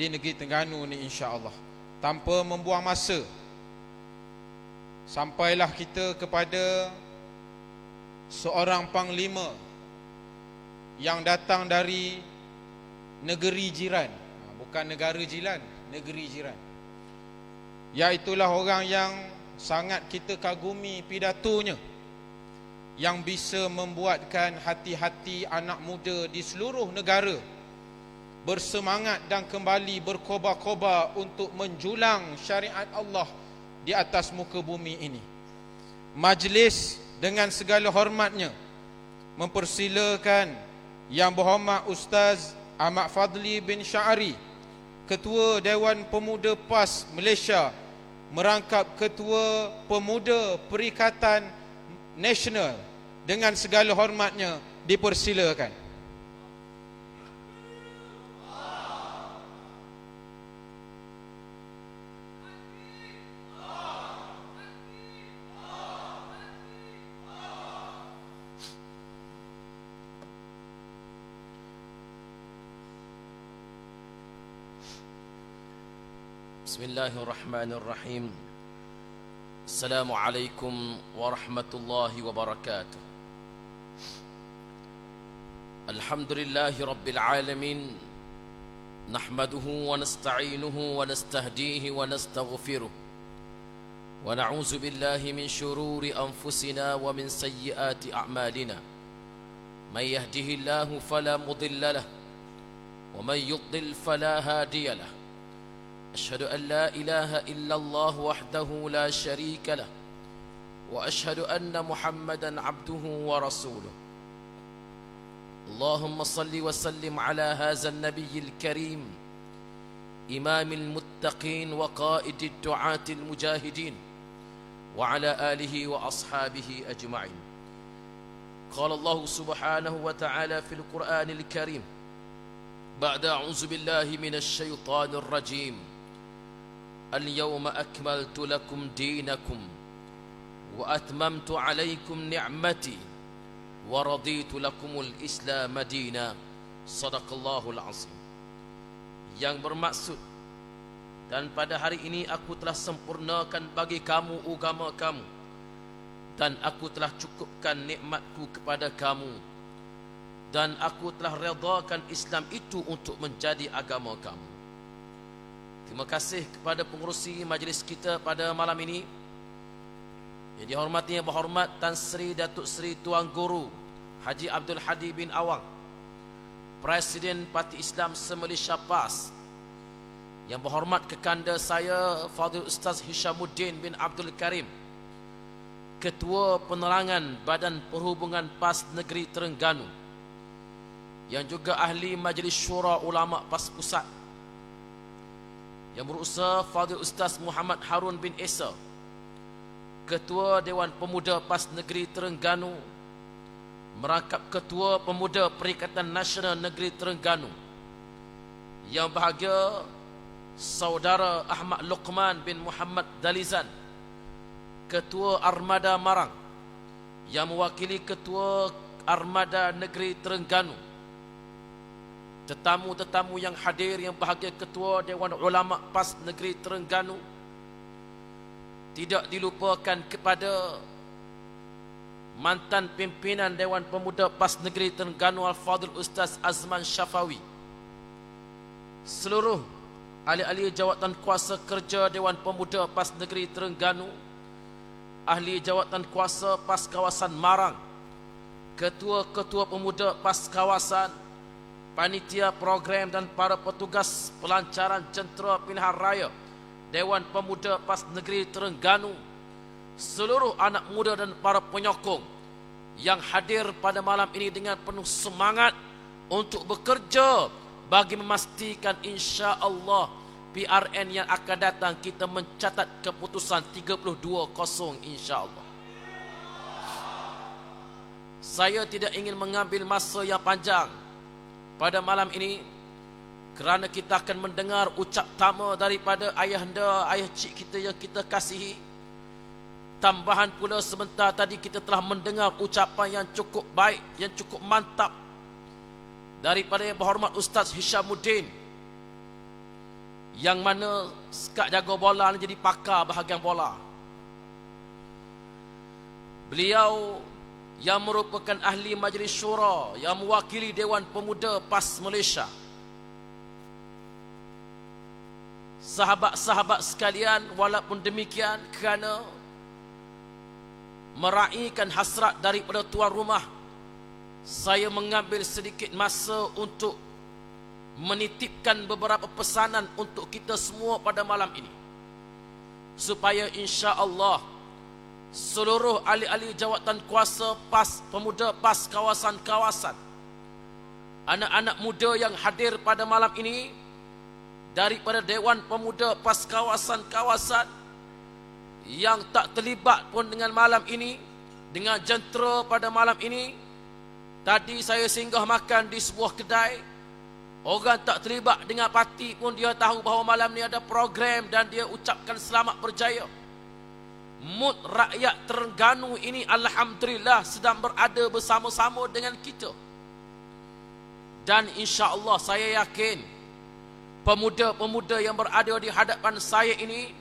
di negeri Terengganu ni, insya-Allah. Tanpa membuang masa, sampailah kita kepada seorang panglima yang datang dari negeri jiran, bukan negara jiran, negeri jiran. Iaitulah orang yang sangat kita kagumi pidatonya, yang bisa membuatkan hati-hati anak muda di seluruh negara bersemangat dan kembali berkobar-kobar untuk menjulang syariat Allah di atas muka bumi ini. Majlis dengan segala hormatnya mempersilakan Yang Berhormat Ustaz Ahmad Fadli bin Syari, Ketua Dewan Pemuda PAS Malaysia, merangkap Ketua Pemuda Perikatan Nasional, dengan segala hormatnya dipersilakan. Bismillahirrahmanirrahim. Assalamualaikum warahmatullahi wabarakatuh. Alhamdulillahi rabbil alamin. Nahmaduhu wa nasta'inuhu wa nastahdihi wa nastaghfiruh. Wa na'udzu billahi min syururi anfusina wa min sayyiati a'malina. May yahdihillahu fala mudilla lahu wa may yudlil fala hadiya lahu. أشهد أن لا إله إلا الله وحده لا شريك له وأشهد أن محمدا عبده ورسوله. اللهم صل وسلم على هذا النبي الكريم إمام المتقين وقائد الدعاة المجاهدين وعلى آله وأصحابه أجمعين. قال الله سبحانه وتعالى في القرآن الكريم بعد أعوذ بالله من الشيطان الرجيم: اليوم أكملت لكم دينكم وأتممت عليكم نعمتي ورضيت لكم الإسلام دينا. صدق الله العظيم. Yang bermaksud, dan pada hari ini aku telah sempurnakan bagi kamu agama kamu, dan aku telah cukupkan nikmatku kepada kamu, dan aku telah redakan Islam itu untuk menjadi agama kamu. Terima kasih kepada pengerusi majlis kita pada malam ini. Yang dihormati Yang Berhormat Tan Sri Datuk Seri Tuan Guru Haji Abdul Hadi bin Awang, Presiden Parti Islam se-Malaysia PAS. Yang berhormat kekanda saya Fadil Ustaz Hishamuddin bin Abdul Karim, Ketua Penerangan Badan Perhubungan PAS Negeri Terengganu, yang juga ahli Majlis Syura Ulama PAS Pusat. Yang berusaha Fadil Ustaz Muhammad Harun bin Esa, Ketua Dewan Pemuda PAS Negeri Terengganu, merangkap Ketua Pemuda Perikatan Nasional Negeri Terengganu. Yang bahagia Saudara Ahmad Luqman bin Muhammad Dalizan, Ketua Armada Marang, yang mewakili Ketua Armada Negeri Terengganu. Tetamu-tetamu yang hadir yang bahagia Ketua Dewan Ulama PAS Negeri Terengganu. Tidak dilupakan kepada mantan pimpinan Dewan Pemuda PAS Negeri Terengganu Al-Fadhil Ustaz Azman Syafawi, seluruh ahli-ahli jawatan kuasa kerja Dewan Pemuda PAS Negeri Terengganu, ahli jawatan kuasa PAS Kawasan Marang, ketua-ketua pemuda PAS Kawasan, panitia program dan para petugas pelancaran jentera pilihan raya Dewan Pemuda PAS Negeri Terengganu, seluruh anak muda dan para penyokong yang hadir pada malam ini dengan penuh semangat untuk bekerja bagi memastikan insya-Allah PRN yang akan datang kita mencatat keputusan 32-0 insya-Allah. Saya tidak ingin mengambil masa yang panjang pada malam ini, kerana kita akan mendengar ucap tama daripada ayahanda, ayah cik kita yang kita kasihi. Tambahan pula sebentar tadi kita telah mendengar ucapan yang cukup baik, yang cukup mantap daripada Yang Berhormat Ustaz Hishamuddin, yang mana sekak jaga bola ni jadi pakar bahagian bola. Beliau yang merupakan ahli majlis syura yang mewakili Dewan Pemuda PAS Malaysia. Sahabat-sahabat sekalian, walaupun demikian, kerana meraihkan hasrat daripada tuan rumah, saya mengambil sedikit masa untuk menitipkan beberapa pesanan untuk kita semua pada malam ini, supaya insya-Allah seluruh ahli-ahli jawatan kuasa PAS Pemuda, PAS kawasan-kawasan, anak-anak muda yang hadir pada malam ini daripada Dewan Pemuda PAS kawasan-kawasan yang tak terlibat pun dengan malam ini, dengan jentera pada malam ini. Tadi saya singgah makan di sebuah kedai, orang tak terlibat dengan parti pun dia tahu bahawa malam ni ada program dan dia ucapkan selamat berjaya. Mood rakyat Terengganu ini alhamdulillah sedang berada bersama-sama dengan kita. Dan insya-Allah saya yakin pemuda-pemuda yang berada di hadapan saya ini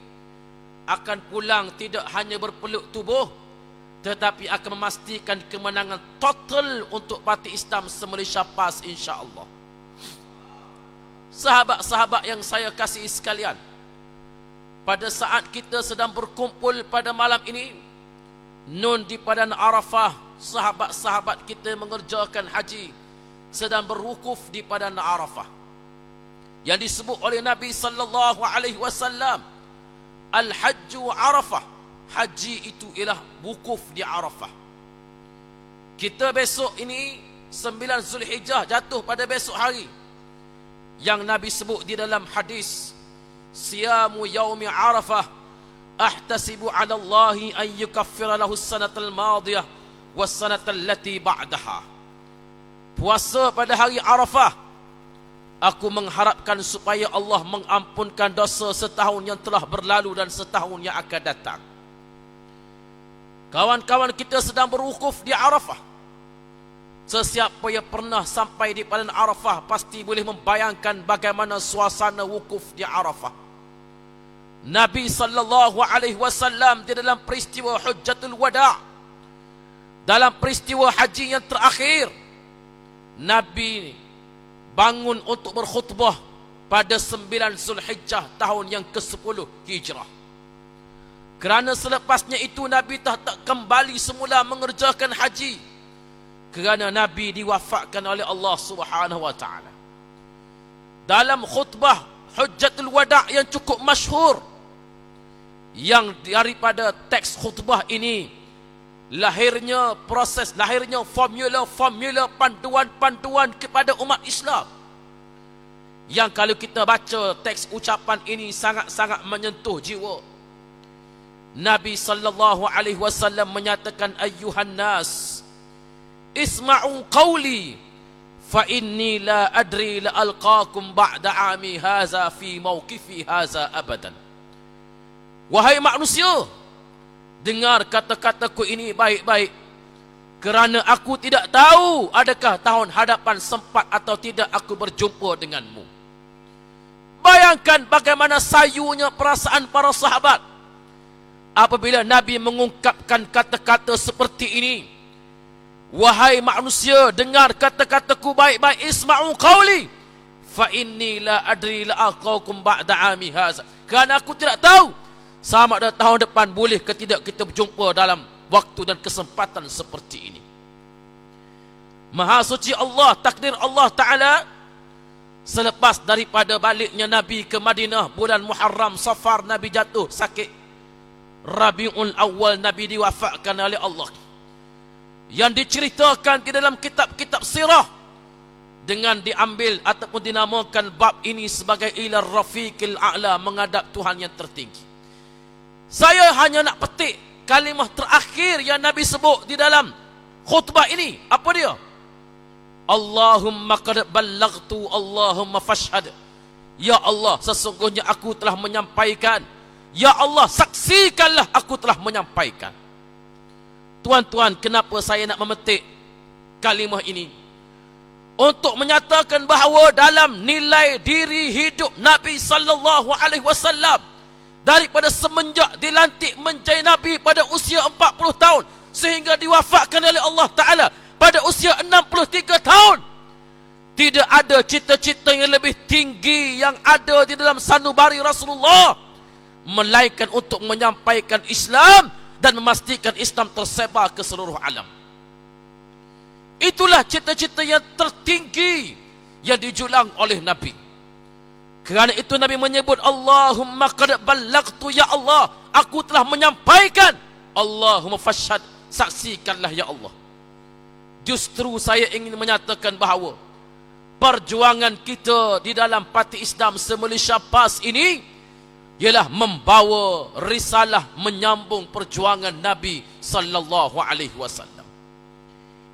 akan pulang tidak hanya berpeluk tubuh, tetapi akan memastikan kemenangan total untuk Parti Islam se-Malaysia PAS insya-Allah. Sahabat-sahabat yang saya kasihi sekalian, pada saat kita sedang berkumpul pada malam ini, nun di Padang Arafah, sahabat-sahabat kita mengerjakan haji sedang berwukuf di Padang Arafah, yang disebut oleh Nabi sallallahu alaihi wasallam, Al-Hajju Arafah, haji itu ialah wukuf di Arafah. Kita besok ini 9 Zulhijjah jatuh pada besok hari, yang Nabi sebut di dalam hadis, siyamu yaumi Arafah ahtasibu ala Allahi an yukaffira lahu as-sanatal madiyah was-sanatal lati ba'daha. Puasa pada hari Arafah, aku mengharapkan supaya Allah mengampunkan dosa setahun yang telah berlalu dan setahun yang akan datang. Kawan-kawan kita sedang berwukuf di Arafah. Sesiapa yang pernah sampai di Padang Arafah pasti boleh membayangkan bagaimana suasana wukuf di Arafah. Nabi sallallahu alaihi wasallam di dalam peristiwa Hujjatul Wada', dalam peristiwa haji yang terakhir, Nabi bangun untuk berkhutbah pada 9 Zulhijjah tahun yang ke-10 Hijrah. Kerana selepasnya itu Nabi tak kembali semula mengerjakan haji, kerana Nabi diwafatkan oleh Allah Subhanahu wa taala. Dalam khutbah Hujjatul Wada' yang cukup masyhur, yang daripada teks khutbah ini lahirnya formula panduan kepada umat Islam, yang kalau kita baca teks ucapan ini sangat-sangat menyentuh jiwa. Nabi sallallahu alaihi wasallam menyatakan, ayyuhan nas isma'u qawli fa inni la adri la alqaakum ba'da ami haza fi mawqifi haza abadan. Wahai manusia, dengar kata-kataku ini baik-baik, kerana aku tidak tahu adakah tahun hadapan sempat atau tidak aku berjumpa denganmu. Bayangkan bagaimana sayunya perasaan para sahabat apabila Nabi mengungkapkan kata-kata seperti ini. Wahai manusia, dengar kata-kataku baik-baik, isma'u qawli fa inni la adri la alqaakum ba'da ami haza. Kerana aku tidak tahu sama ada tahun depan boleh ke tidak kita berjumpa dalam waktu dan kesempatan seperti ini. Maha suci Allah, takdir Allah Ta'ala, selepas daripada baliknya Nabi ke Madinah, bulan Muharram Safar, Nabi jatuh sakit. Rabiul Awal Nabi diwafatkan oleh Allah, yang diceritakan di dalam kitab-kitab sirah dengan diambil ataupun dinamakan bab ini sebagai ila rafiqil a'la, menghadap Tuhan yang tertinggi. Saya hanya nak petik kalimah terakhir yang Nabi sebut di dalam khutbah ini. Apa dia? Allahumma qad ballaghtu Allahumma fashhad. Ya Allah, sesungguhnya aku telah menyampaikan. Ya Allah, saksikanlah aku telah menyampaikan. Tuan-tuan, kenapa saya nak memetik kalimah ini? untuk menyatakan bahawa dalam nilai diri hidup Nabi sallallahu alaihi wasallam daripada semenjak dilantik menjadi Nabi pada usia 40 tahun sehingga diwafatkan oleh Allah Ta'ala pada usia 63 tahun, tidak ada cita-cita yang lebih tinggi yang ada di dalam sanubari Rasulullah melainkan untuk menyampaikan Islam dan memastikan Islam tersebar ke seluruh alam. Itulah cita-cita yang tertinggi yang dijulang oleh Nabi. Kerana itu Nabi menyebut, Allahumma qad ballagtu ya Allah, aku telah menyampaikan. Allahumma fashhad, saksikanlah ya Allah. Justru saya ingin menyatakan bahawa perjuangan kita di dalam parti Islam se-Malaysia PAS ini ialah membawa risalah menyambung perjuangan Nabi sallallahu alaihi wasallam.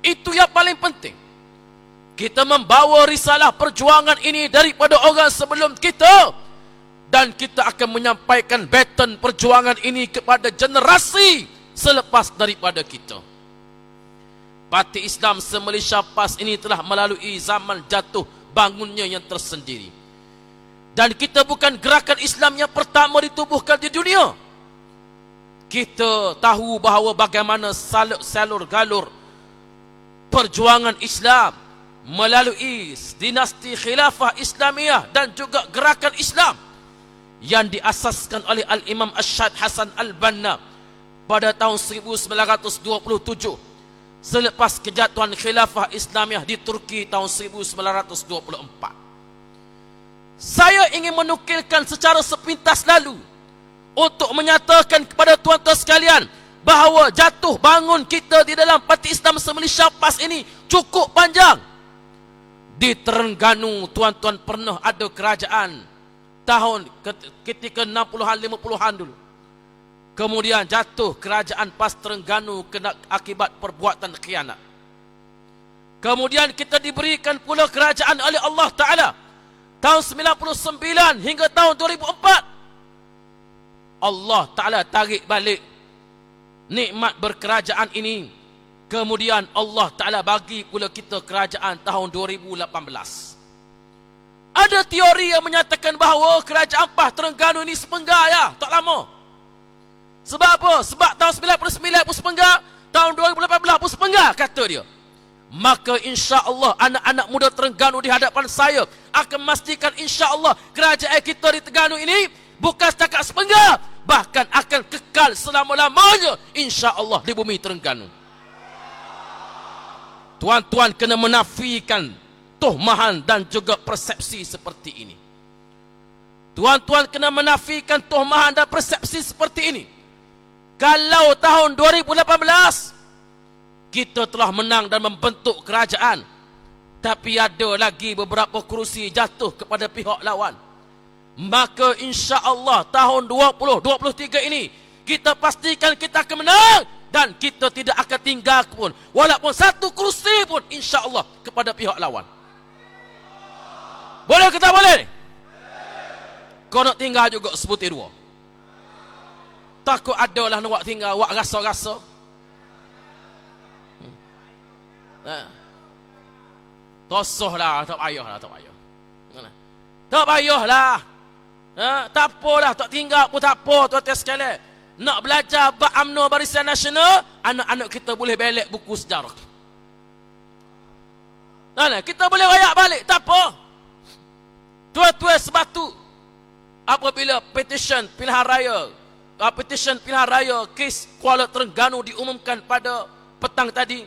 Itu yang paling penting. Kita membawa risalah perjuangan ini daripada orang sebelum kita, dan kita akan menyampaikan baton perjuangan ini kepada generasi selepas daripada kita. Parti Islam se-Malaysia PAS ini telah melalui zaman jatuh bangunnya yang tersendiri. Dan kita bukan gerakan Islam yang pertama ditubuhkan di dunia. Kita tahu bahawa bagaimana salur galur perjuangan Islam melalui dinasti khilafah Islamiyah dan juga gerakan Islam yang diasaskan oleh Al-Imam Asyad Hasan Al-Banna pada tahun 1927 selepas kejatuhan khilafah Islamiyah di Turki tahun 1924. Saya ingin menukilkan secara sepintas lalu untuk menyatakan kepada tuan-tuan sekalian bahawa jatuh bangun kita di dalam Parti Islam se-Malaysia PAS ini cukup panjang. Di Terengganu, tuan-tuan, pernah ada kerajaan tahun ketika 60-an 50-an dulu. Kemudian jatuh kerajaan PAS Terengganu kena akibat perbuatan khianat. Kemudian kita diberikan pula kerajaan oleh Allah Ta'ala tahun 99 hingga tahun 2004. Allah Ta'ala tarik balik nikmat berkerajaan ini. Kemudian Allah Ta'ala bagi pula kita kerajaan tahun 2018. Ada teori yang menyatakan bahawa kerajaan PAS Terengganu ini sepenggar ya, tak lama. Sebab apa? Sebab tahun 99 pun sepenggar, tahun 2018 pun sepenggar, kata dia. Maka insya-Allah anak-anak muda Terengganu di hadapan saya akan memastikan insya-Allah kerajaan kita di Terengganu ini bukan setakat sepenggar, bahkan akan kekal selama-lamanya insya-Allah di bumi Terengganu. Tuan-tuan kena menafikan tuhmahan dan juga persepsi seperti ini. Tuan-tuan kena menafikan tuhmahan dan persepsi seperti ini. Kalau tahun 2018 kita telah menang dan membentuk kerajaan, tapi ada lagi beberapa kerusi jatuh kepada pihak lawan, maka insya-Allah tahun 2023 ini kita pastikan kita akan menang dan kita tidak akan tinggal pun walaupun satu kerusi pun insya-Allah kepada pihak lawan. Boleh kita boleh? Kau nak tinggal juga sebutir dua. Takut adalah nak tinggal wak rasa-rasa. Tosohlah, tak payahlah, tak payah. Tak payahlah. Tak apalah, tak tinggal pun tak apa, tuan-tuan sekalian. Nak belajar bab UMNO Barisan Nasional, anak-anak kita boleh belek buku sejarah. Kita boleh rayak balik, tak apa. Tuan-tuan sebatu, apabila petition pilihan raya kes Kuala Terengganu diumumkan pada petang tadi,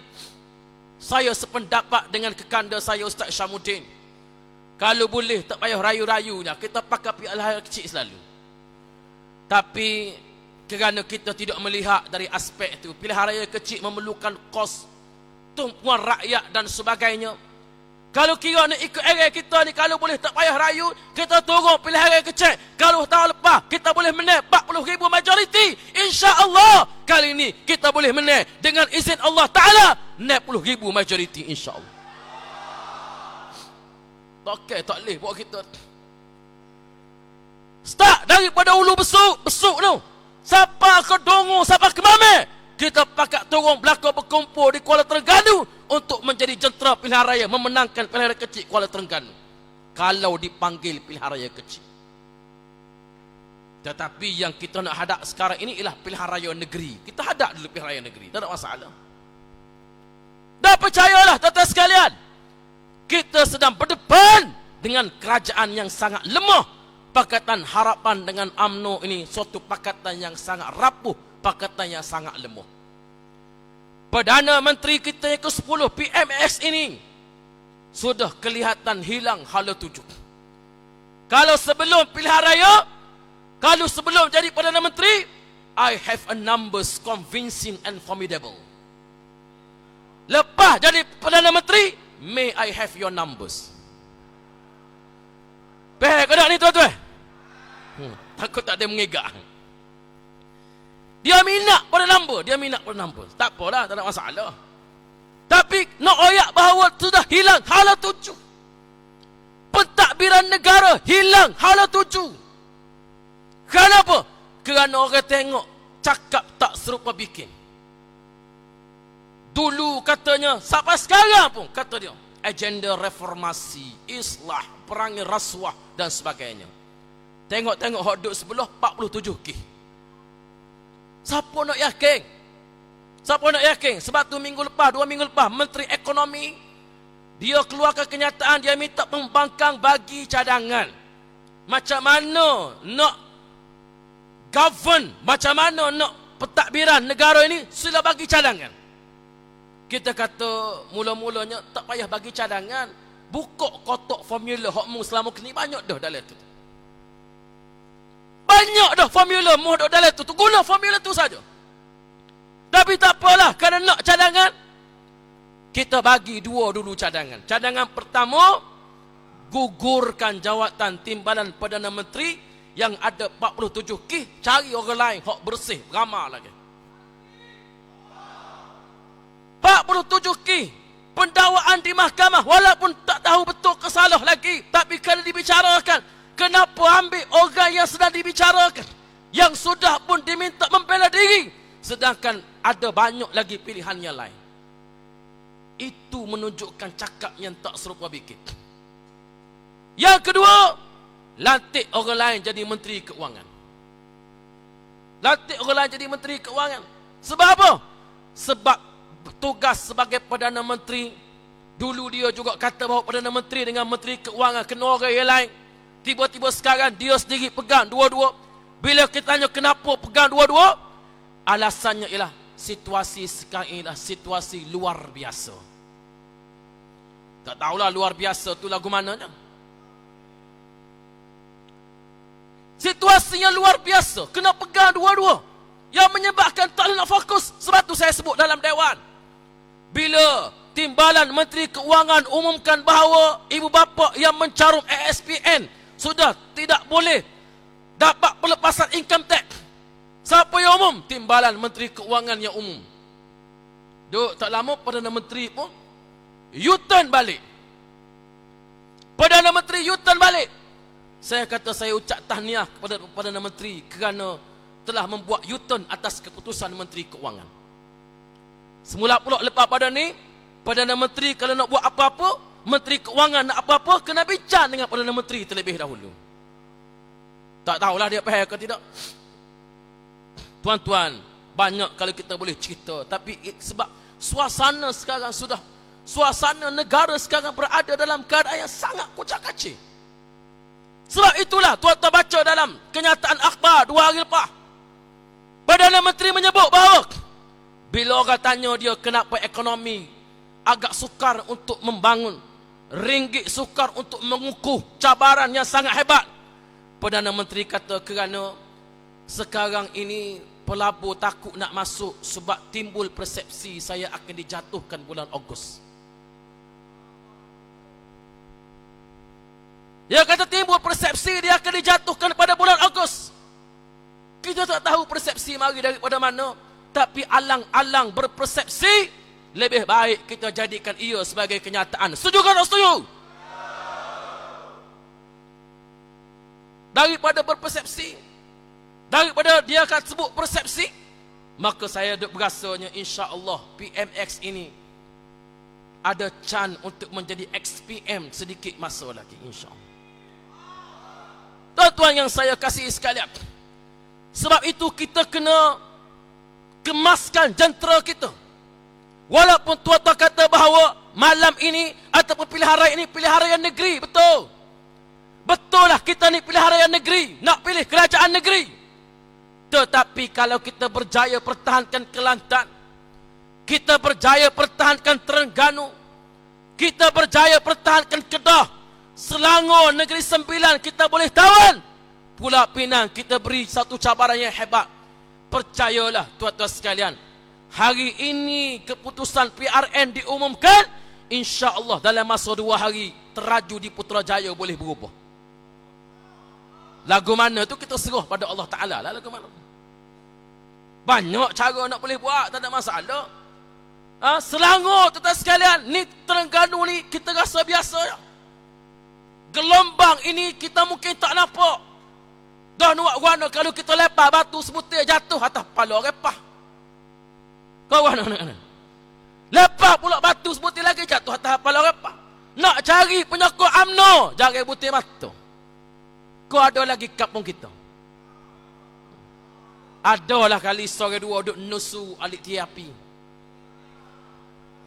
saya sependapat dengan kekanda saya Ustaz Syamuddin. Kalau boleh tak payah rayu-rayunya, kita pakai pilihan raya kecil selalu. Tapi kerana kita tidak melihat dari aspek itu, pilihan raya kecil memerlukan kos tumpuan rakyat dan sebagainya. Kalau kira nak ikut area kita ni, kalau boleh tak payah rayu, kita turun pilihan raya kecil. Kalau tahun lepas kita boleh menang 40,000 majoriti, insya-Allah kali ini kita boleh menang dengan izin Allah Ta'ala 60,000 majoriti insya-Allah. Okey, tak boleh buat kita. Start daripada hulu besuk tu. Siapa ke dongo, siapa ke mame, kita pakat turun belakang berkumpul di Kuala Terengganu untuk menjadi jentera pilihan raya, memenangkan pilihan raya kecil Kuala Terengganu. Kalau dipanggil pilihan raya kecil. Tetapi yang kita nak hadap sekarang ini ialah pilihan raya negeri. Kita hadap dulu pilihan raya negeri, tak ada masalah. Dan percayalah tuan-tuan sekalian, kita sedang berdepan dengan kerajaan yang sangat lemah. Pakatan Harapan dengan UMNO ini suatu pakatan yang sangat rapuh, pakatan yang sangat lemah. Perdana Menteri kita yang ke-10 PMS ini sudah kelihatan hilang hala tuju. Kalau sebelum pilihan raya, kalau sebelum jadi Perdana Menteri, I have a numbers convincing and formidable. Lepas jadi Perdana Menteri, may I have your numbers. Baik, ada ni tuan-tuan? Takut tak ada mengigak. Dia minat pada number, dia minat pada number. Tak apalah, tak ada masalah. Tapi nak oyak bahawa sudah hilang hala tuju. Pentadbiran negara hilang hala tuju. Kenapa? Kerana orang tengok cakap tak serupa bikin. Dulu katanya, sampai sekarang pun kata dia, agenda reformasi, islah, perangi rasuah dan sebagainya. Tengok-tengok hak duduk sebelah 47K. Siapa nak yakin? Siapa nak yakin? Sebab tu minggu lepas, 2 minggu lepas, Menteri Ekonomi dia keluarkan kenyataan, dia minta pembangkang bagi cadangan. Macam mana nak govern, macam mana nak pentadbiran negara ini, sila bagi cadangan. Kita kata mula-mulanya tak payah bagi cadangan, buka kotak formula hak mu selama ni banyak dah dalam tu. Banyak dah formula mu duk dalam tu, guna formula tu saja. Tapi tak apalah, kerana nak cadangan, kita bagi 2 dulu cadangan. Cadangan pertama, gugurkan jawatan timbalan Perdana Menteri yang ada 47K, cari orang lain hak bersih, ramah lagi. 47K pendakwaan di mahkamah, walaupun tak tahu betul kesalah lagi, tapi kena dibicarakan. Kenapa ambil orang yang sedang dibicarakan, yang sudah pun diminta membela diri, sedangkan ada banyak lagi pilihan yang lain. Itu menunjukkan cakap yang tak serupa bikin. Yang kedua, lantik orang lain jadi Menteri Keuangan. Lantik orang lain jadi Menteri Keuangan. Sebab apa? Sebab tugas sebagai Perdana Menteri, dulu dia juga kata bahawa Perdana Menteri dengan Menteri Keuangan kena orang yang lain. Tiba-tiba sekarang dia sendiri pegang dua-dua. Bila kita tanya kenapa pegang dua-dua, alasannya ialah situasi sekarang inilah situasi luar biasa. Tak tahulah luar biasa tu lagu mananya. Situasinya luar biasa, kena pegang dua-dua, yang menyebabkan tak nak fokus. Sebab tu saya sebut dalam Dewan, bila Timbalan Menteri Keuangan umumkan bahawa ibu bapa yang mencarum ASPN sudah tidak boleh dapat pelepasan income tax. Siapa yang umum? Timbalan Menteri Keuangan yang umum. Duk tak lama Perdana Menteri pun U-turn balik. Perdana Menteri U-turn balik. Saya kata saya ucap tahniah kepada Perdana Menteri kerana telah membuat U-turn atas keputusan Menteri Keuangan. Semula pula lepas pada ni, Perdana Menteri kalau nak buat apa-apa, Menteri Keuangan nak apa-apa, kena bincang dengan Perdana Menteri terlebih dahulu. Tak tahulah dia faham ke tidak. Tuan-tuan, banyak kalau kita boleh cerita, tapi sebab suasana sekarang sudah, suasana negara sekarang berada dalam keadaan yang sangat kucak-kacir. Sebab itulah tuan-tuan baca dalam kenyataan akhbar 2 hari lepas, Perdana Menteri menyebut bahawa bila orang tanya dia kenapa ekonomi agak sukar untuk membangun, ringgit sukar untuk mengukuh cabaran yang sangat hebat, Perdana Menteri kata kerana sekarang ini pelabur takut nak masuk sebab timbul persepsi saya akan dijatuhkan bulan Ogos. Dia kata timbul persepsi dia akan dijatuhkan pada bulan Ogos. Kita tak tahu persepsi mari daripada mana, tapi alang-alang berpersepsi, lebih baik kita jadikan ia sebagai kenyataan. Setuju ke tak setuju? Daripada berpersepsi, daripada dia akan sebut persepsi, Maka saya duk berasanya insya-Allah PMX ini ada chance untuk menjadi XPM sedikit masa lagi insya-Allah. Tuan-tuan yang saya kasih sekalian, sebab itu kita kena kemaskan jentera kita. Walaupun tuan-tuan kata bahawa malam ini ataupun pilihan raya ini pilihan raya negeri, betul. Betul lah kita ni pilihan raya negeri, nak pilih kerajaan negeri. Tetapi kalau kita berjaya pertahankan Kelantan, kita berjaya pertahankan Terengganu, kita berjaya pertahankan Kedah, Selangor, Negeri Sembilan kita boleh tawan, Pulau Pinang kita beri satu cabaran yang hebat. Percayalah tuan-tuan sekalian, hari ini keputusan PRN diumumkan, insya-Allah dalam masa 2 hari teraju di Putrajaya boleh berubah. Lagu mana tu kita serah pada Allah Ta'ala lah, lagu mana. Banyak cara nak boleh buat, tak ada masalah. Selangor tuan-tuan sekalian, ni Terengganu ni kita rasa biasa ya. Gelombang ini kita mungkin tak nampak. Dah nuak warna kalau kita lepas batu sebutir jatuh atas kepala repah. Kau warna mana? Lepas pula batu sebutir lagi jatuh atas kepala repah. Nak cari penyokong UMNO, jangan butir mata. Kau ada lagi kampung kita. Adalah kali sore dua duk nusu alik tiapi.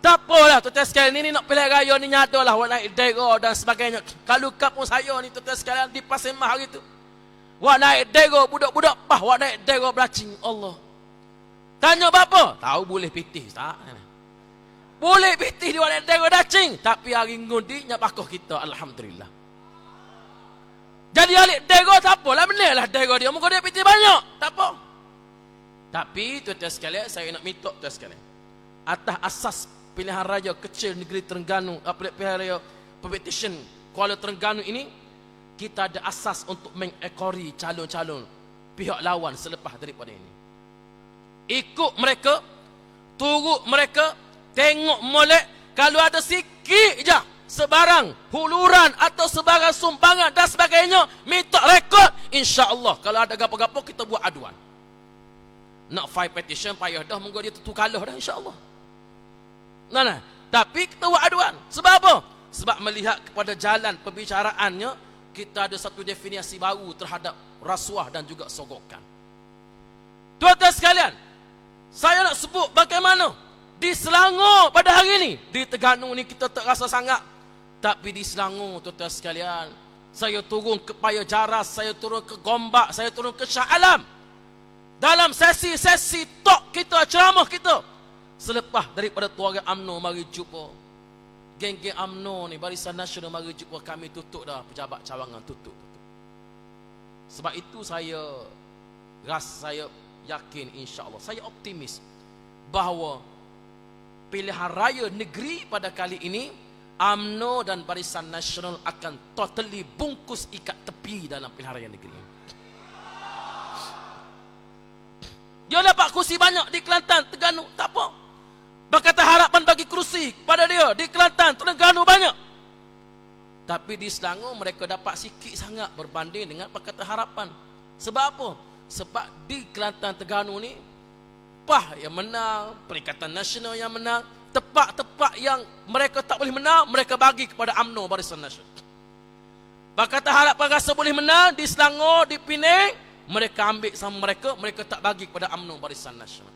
Tak apalah tuan-tuan sekalian, ini nak pilih raya ni nyadalah awak naik dera dan sebagainya. Kalau kampung saya ni tuan-tuan sekalian di Pasir Mah hari tu, awak naik dera budak-budak pah, awak naik dera belacing Allah. Tanya apa? Tahu boleh pitih tak? Boleh pitih di awak naik dera belacing, tapi hari ngundi nya pakoh kita alhamdulillah. Jadi alik dera tak apalah, benar lah dera dia muka dia pitih banyak, tak apa. Tapi tuan-tuan sekalian, saya nak minta tuan sekalian, atas asas pilihan raya kecil negeri Terengganu, pilihan raya competition Kuala Terengganu ini, kita ada asas untuk mengekori calon-calon pihak lawan selepas daripada ini. Ikut mereka, turut mereka, tengok molek, kalau ada sikit je sebarang huluran atau sebarang sumbangan dan sebagainya, minta rekod, insya-Allah kalau ada gapo-gapo kita buat aduan. Nak file petition payah dah, moga dia tentu kalah dah insya-Allah. Nah, tapi kita buat aduan. Sebab apa? Sebab melihat kepada jalan pembicaraannya, kita ada satu definisi baru terhadap rasuah dan juga sogokan. Tuan-tuan sekalian, saya nak sebut bagaimana di Selangor pada hari ini, di Terengganu ni kita tak rasa sangat. Tapi di Selangor tuan-tuan sekalian, saya turun ke Paya Jaras, saya turun ke Gombak, saya turun ke Shah Alam. Dalam sesi-sesi talk kita, ceramah kita, selepas daripada keluarga UMNO mari jumpa, geng-geng UMNO ni, Barisan Nasional mari jumpa, kami tutup dah pejabat cawangan, tutup. Sebab itu saya yakin insya-Allah, saya optimis bahawa pilihan raya negeri pada kali ini, UMNO dan Barisan Nasional akan totally bungkus ikat tepi dalam pilihan raya negeri. Dia dapat kursi banyak di Kelantan, Terengganu, tak apa. Berkata harapan bagi kursi pada dia di Kelantan, Terengganu banyak. Tapi di Selangor mereka dapat sikit sangat berbanding dengan Pakatan Harapan. Sebab apa? Sebab di Kelantan, Terengganu ni, PAH yang menang, Perikatan Nasional yang menang, tempat-tempat yang mereka tak boleh menang, mereka bagi kepada UMNO Barisan Nasional. Pakatan Harapan rasa boleh menang di Selangor, di Penang, mereka ambil sama mereka tak bagi kepada UMNO Barisan Nasional.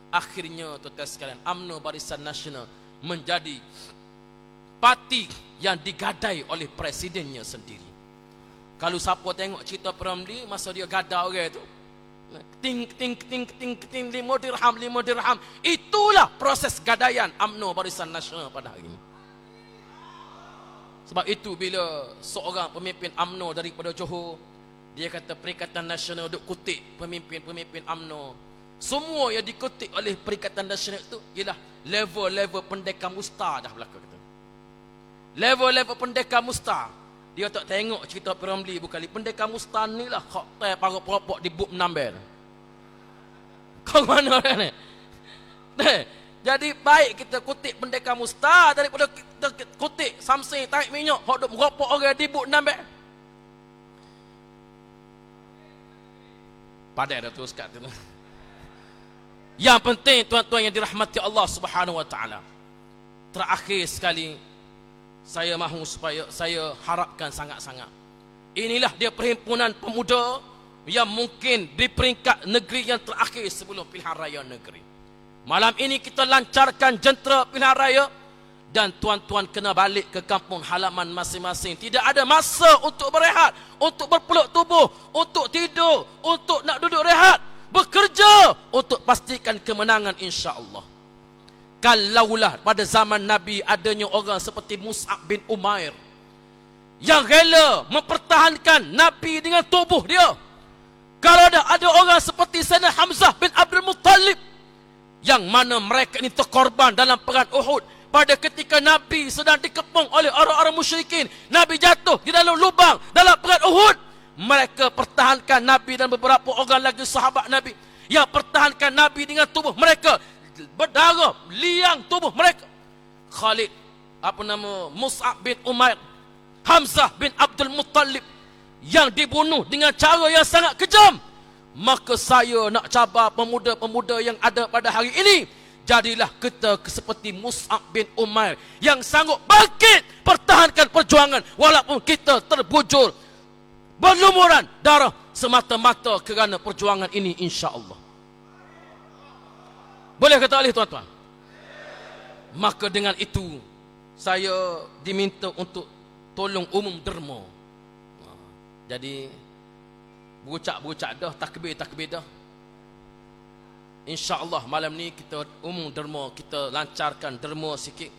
Akhirnya tuan-tuan sekalian, UMNO Barisan Nasional menjadi parti yang digadai oleh presidennya sendiri. Kalau siapa tengok cerita P.Ramlee masa dia gadah orang tu, ting 5 dirham, itulah proses gadaian UMNO Barisan Nasional pada hari ini. Sebab itu bila seorang pemimpin UMNO daripada Johor, dia kata Perikatan Nasional duk kutip pemimpin-pemimpin UMNO. Semua yang dikutip oleh Perikatan Nasional itu ialah level-level pendekar musta dah berlaku. Level-level pendekar musta. Dia tak tengok cerita P.Ramlee bukan kali. Pendekar musta ni lah khotbah para perokok di Buk Menambel. Kau mana orang ni? Jadi baik kita kutip pendekar musta daripada kita kutip Samsung tarik minyak hok duk merokok orang di Buk Menambel. Padai dah terus kat tu. Yang penting tuan-tuan yang dirahmati Allah Subhanahu wa taala, terakhir sekali saya mahu supaya saya harapkan sangat-sangat, inilah dia perhimpunan pemuda yang mungkin di peringkat negeri yang terakhir sebelum pilihan raya negeri. Malam ini kita lancarkan jentera pilihan raya dan tuan-tuan kena balik ke kampung halaman masing-masing. Tidak ada masa untuk berehat, untuk berpeluk tubuh, untuk tidur, untuk nak duduk rehat. Bekerja untuk pastikan kemenangan insya-Allah. Kalaulah pada zaman Nabi adanya orang seperti Mus'ab bin Umair yang rela mempertahankan Nabi dengan tubuh dia. Kalau ada orang seperti Sayyidina Hamzah bin Abdul Muttalib yang mana mereka ini terkorban dalam perang Uhud pada ketika Nabi sedang dikepung oleh orang-orang musyrikin. Nabi jatuh di dalam lubang dalam perang Uhud. Mereka pertahankan Nabi dan beberapa orang lagi sahabat Nabi yang pertahankan Nabi dengan tubuh mereka. Berdarah, liang tubuh mereka. Khalid, Mus'ab bin Umair, Hamzah bin Abdul Muttalib yang dibunuh dengan cara yang sangat kejam. Maka saya nak cabar pemuda-pemuda yang ada pada hari ini, jadilah kita seperti Mus'ab bin Umair yang sanggup bangkit pertahankan perjuangan walaupun kita terbujur berlumuran darah semata-mata kerana perjuangan ini insya-Allah. Boleh kata oleh tuan-tuan? Maka dengan itu saya diminta untuk tolong umum derma. Jadi berucap dah, takbir dah. InsyaAllah malam ni kita umum derma, kita lancarkan derma sikit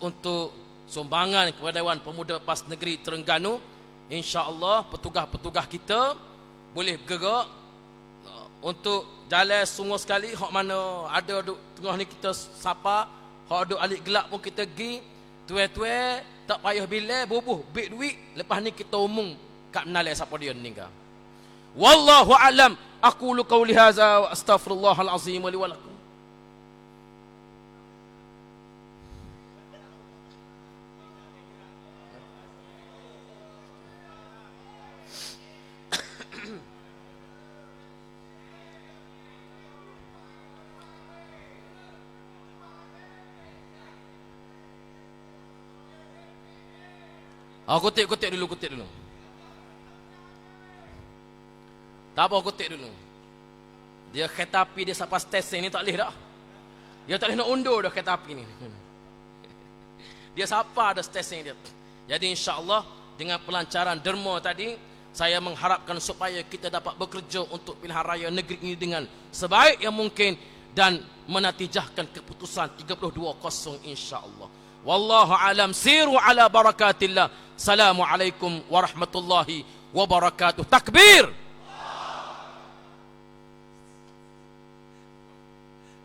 untuk sumbangan kepada Dewan Pemuda PAS Negeri Terengganu. InsyaAllah petugas-petugas kita boleh bergerak untuk jalan semua sekali. Hak mana ada duk tengah ni kita sapa, hak duk alik gelap pun kita pergi. Tuai-tuai tak payah bila bubuh bit duit, lepas ni kita umum kat menalai siapa dia meninggal. Wallahu alam, aqulu qawli hadza wa astaghfirullahal azim li wa lakum. Kutip dulu. Tak apa, kutip dulu. Dia kereta api dia sampai stesen ni tak boleh dah. Dia tak boleh nak undur dah kereta api ni. Dia sapa dah stesen dia. Jadi insya-Allah dengan pelancaran derma tadi, saya mengharapkan supaya kita dapat bekerja untuk pilihan raya negeri ini dengan sebaik yang mungkin dan menatijahkan keputusan 32-0 insya-Allah. Wallahu alam, siru ala barakatillah. Assalamualaikum warahmatullahi wabarakatuh. Takbir.